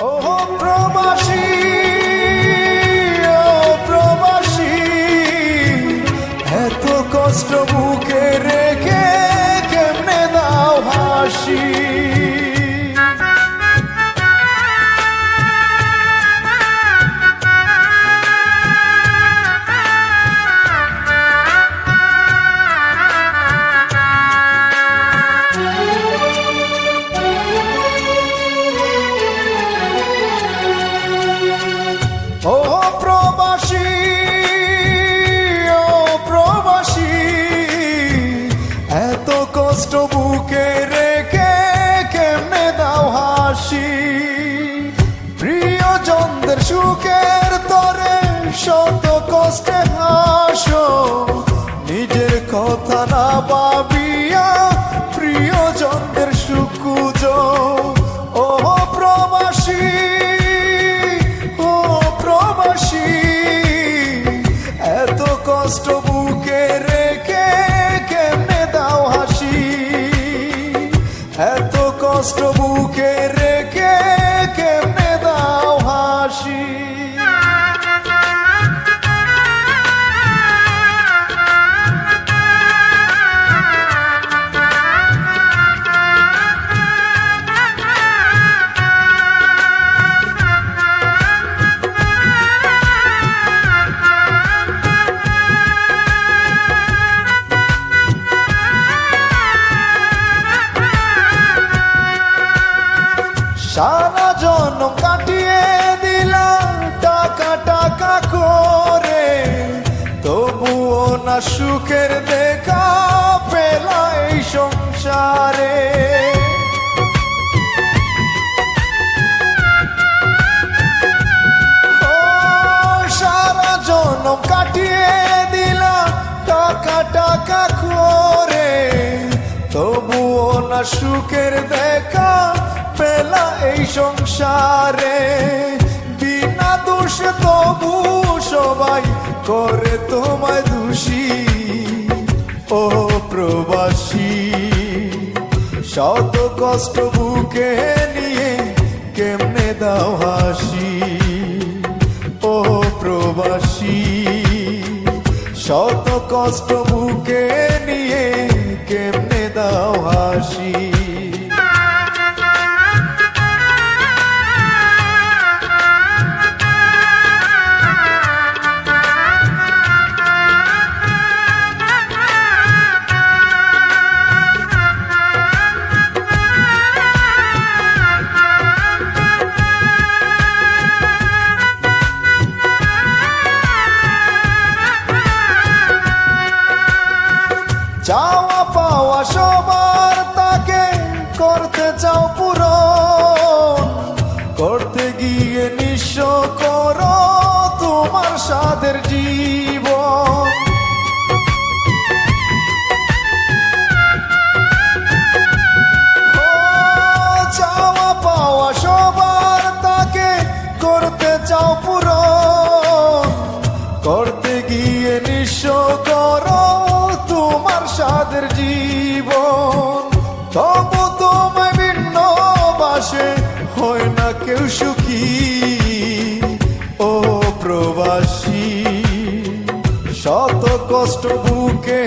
ও প্রবাসী, ও প্রবাসী, এত কষ্ট বুকে রেখে কেমনে দাও হাসি। ও প্রবাসী, ও প্রবাসী, এত কষ্ট বুকে রেখে কেমনে দাও হাসি। প্রিয়জনদের সুখের তরে শত কষ্টে হাসো, নিজের কথা না ভাবিয়া প্রিয়জনদের সুখ খুঁজো। ও প্রবাসী, এত কষ্ট বুকে রেখে কেমনে দাও হাসি। এত কষ্ট বুকে রেখে কেমনে দাও হাসি। সারা জন্ম কাটিয়ে দিলাম টাকা টাকা করে, তবুও না সুখের দেখা পেলা এই সংসারে। ও সারা জন্ম কাটিয়ে দিলাম টাকা টাকা করে, তবুও না সুখের দেখা পেলা এই সংসারে। বিনা দোষে তবু সবাই করে তোমায় দোষী। ও প্রবাসী, শত কষ্ট বুকে নিয়ে কেমনে দাও হাসি। ও প্রবাসী, শত কষ্ট বুকে নিয়ে কেমনে দাও হাসি। চাওয়া পাওয়া সবার তাকে করতে চাও পূরণ, করতে গিয়ে নিঃস্ব করো তোমার সাধের জীবন। চাওয়া পাওয়া সবার তাকে করতে চাও পূরণ, করতে গিয়ে নিঃস্ব করো তোমার সাধের জীবন। তবু তোমায় ভিন্ন বাসে হয় না কেউ সুখী। ও প্রবাসী, শত কষ্ট বুকে